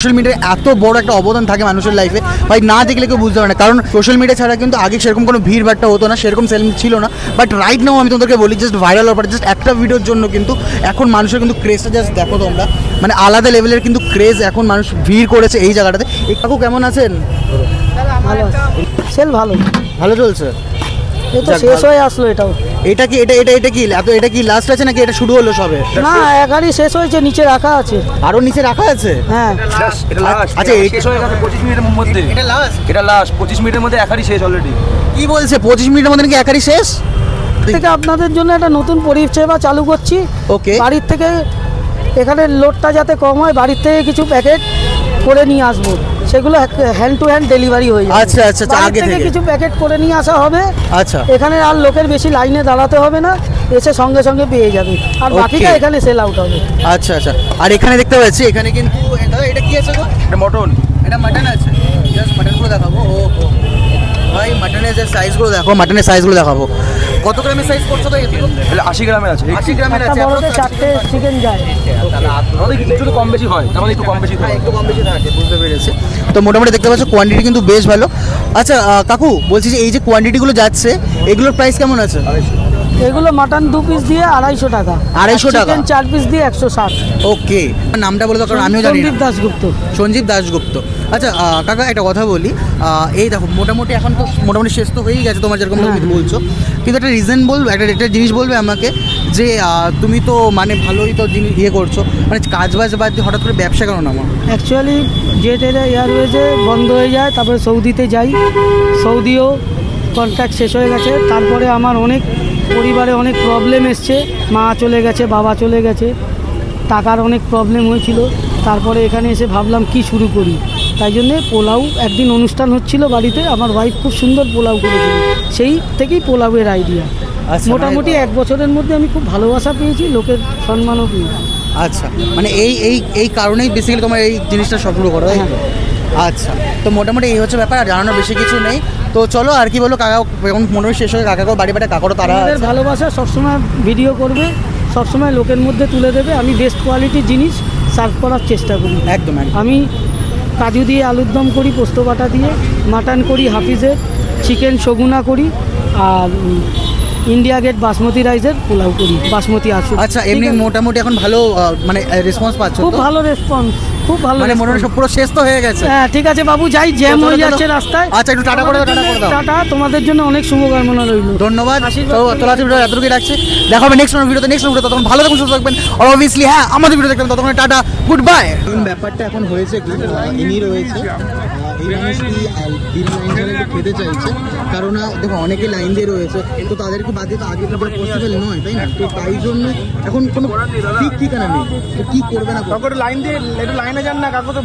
Social মিডিয়ার এত বড় একটা অবদান থাকে মানুষের লাইফে, ভাই না দেখলে কেউ বুঝতে পারে না। কারণ সোশ্যাল মিডিয়া ছাড়া কিন্তু আগে সেরকম কোনো ভিড় ভাড়টা হতো না, সেরকম সেলিং ছিল না। বাট রাইট নাও আমি তোমাদেরকে বলি, জাস্ট ভাইরাল হওয়ার পরে জাস্ট একটা ভিডিওর জন্য কিন্তু এখন মানুষের কিন্তু ক্রেজটা জাস্ট দেখো তোমরা, মানে আলাদা লেভেলের কিন্তু ক্রেজ এখন মানুষ ভিড় করেছে এই জায়গাটাতে। এই কাকু কেমন আছেন? ভালো সেল ভালো ভালো চলছে। এটা শেষ হয়ে আসলো। এটাও এটা কি এটা কি লাস্ট আছে নাকি এটা শুরু হলো সবে? না, এগারই শেষ হয়েছে, নিচে রাখা আছে, আরো নিচে রাখা আছে। হ্যাঁ এটা লাস্ট। আচ্ছা শেষ হয়ে গেছে 25 মিনিটের মধ্যে। এটা লাস্ট 25 মিনিটের মধ্যে একারই শেষ অলরেডি। কি বলছে 25 মিনিটের মধ্যে নাকি একারই শেষ? থেকে আপনাদের জন্য একটা নতুন পরিষেবা চালু করছি। ওকে, বাড়ির থেকে এখানে লোডটা যাতে কম হয়, বাড়ির থেকে কিছু প্যাকেট করে নিয়ে আসবো, সেগুলো হ্যান্ড টু হ্যান্ড ডেলিভারি হয়ে যাবে। আচ্ছা আচ্ছা, আগে থেকে কিছু প্যাকেট করে নিয়ে আসা হবে। আচ্ছা, এখানে আর লোকের বেশি লাইনে দাঁড়াতে হবে না, এসে সঙ্গে সঙ্গে পেয়ে যাবে, আর বাকিটা এখানে সেল আউট হবে। আচ্ছা আচ্ছা, আর এখানে দেখতে পাচ্ছি এখানে কিন্তু এটা কি আছে গো? এটা মটন। এটা মাটন আছে। জাস্ট মাটনগুলো দেখাবো। ও ভাই মাটনের যে সাইজগুলো দেখো, মাটনের সাইজগুলো দেখাবো। কত গ্রামের সাইজ করছো তো? এটা 80 গ্রামের আছে। 80 গ্রামের আছে। বড়তে 4টে চিকেন যায়। আমাদের কিছু কম বেশি হয়, তার মানে একটু কম বেশি থাকে। একটু কম বেশি থাকে, বুঝতে পেরেছি। তো মোটামুটি দেখতে পাচ্ছ কোয়ান্টিটি কিন্তু বেশ ভালো। আচ্ছা কাকু বলছি যে এই যে কোয়ান্টিটিগুলো যাচ্ছে এগুলোর প্রাইস কেমন আছে? এগুলো মাটন 2 পিস দিয়ে 250 টাকা। 250 টাকা। চিকেন 4 পিস দিয়ে 160। ওকে, নামটা বলে দাও কারণ আমিও জানি না। সঞ্জীব দাশগুপ্ত। সঞ্জীব দাশগুপ্ত। আচ্ছা কাকা একটা কথা বলি, এই দেখো মোটামুটি এখন তো মোটামুটি শেষ তো হয়েই গেছে তোমার, যেরকম তুমি বলছো, কিন্তু একটা রিজন বলবে, একটা জিনিস বলবে আমাকে যে তুমি তো মানে ভালোই তো জিনিস করছো, মানে কাজ বাজ বাদ দিয়ে হঠাৎ করে ব্যবসা কেন নামো? অ্যাকচুয়ালি জেট এয়ারওয়েজে বন্ধ হয়ে যায়, তারপরে সৌদিতে যাই, সৌদিও কন্ট্রাক্ট শেষ হয়ে গেছে। তারপরে আমার অনেক পরিবারে অনেক প্রবলেম এসছে, মা চলে গেছে, বাবা চলে গেছে, টাকার অনেক প্রবলেম হয়েছিল। তারপরে এখানে এসে ভাবলাম কি শুরু করি, তাই জন্যে পোলাও একদিন অনুষ্ঠান হচ্ছিল বাড়িতে, আমার ওয়াইফ খুব সুন্দর পোলাও করেছিল, সেই থেকেই পোলাওয়ের আইডিয়া। মোটামুটি 1 বছরের মধ্যে আমি খুব ভালোবাসা পেয়েছি, লোকের সম্মানও পেয়েছি। আচ্ছা, মানে এই কারণেই বেসিক্যালি তোমার এই জিনিসটা শুরু করো। আচ্ছা, তো মোটামুটি এই হচ্ছে ব্যাপার, আর জানানোর বেশি কিছু নেই। তো চলো আর কি বলো, কাকা এখন মোটামুটি শেষ হয়ে কাকাকেও বাড়ি বাড়ি কাকারও তারা ভালোবাসা সবসময় ভিডিও করবে, সবসময় লোকের মধ্যে তুলে দেবে। আমি বেস্ট কোয়ালিটির জিনিস সার্ভ করার চেষ্টা করি। একদম। আমি কাজু দিয়ে আলুর দম করি, পোস্ত বাটা দিয়ে, মাটন করি হাফিজের, চিকেন সগুনা করি, আর ইন্ডিয়া গেট বাসমতি রাইসের পোলাও করি, বাসমতি আসু। আচ্ছা, এমনি মোটামুটি এখন ভালো মানে রেসপন্স পাচ্ছ? খুব ভালো রেসপন্স, খুব ভালো, মানে মোটামুটি সব পুরো শেষ তো হয়ে গেছে। হ্যাঁ ঠিক আছে বাবু, যাই, জ্যাম হয়ে যাচ্ছে রাস্তায়। আচ্ছা, একটু টাটা করে দাও। টাটা, তোমাদের জন্য অনেক শুভকামনা রইল। ধন্যবাদ। তো তোলা ভিডিও এতটুকুই রাখছি, দেখা হবে নেক্সট ভিডিওতে। তখন ভালো থাকুন, সুস্থ থাকবেন, আর অবভিয়াসলি হ্যাঁ আমাদের ভিডিও দেখবেন। ততক্ষণ টাটা, গুড বাই। ব্যাপারটা এখন হয়েছে ইনি রয়েছে, এই মানুষটি খেতে চাইছে, কারণ দেখো অনেকে লাইন দিয়ে রয়েছে, তো তাদেরকে বাদে তো আগে পসিবল নয়, তাই না? তো তাই জন্য এখন কোনো ঠিক ঠিকানা নেই, তো কি করবে না, লাইন দিয়ে একটু লাইনে যান না কাকু। তো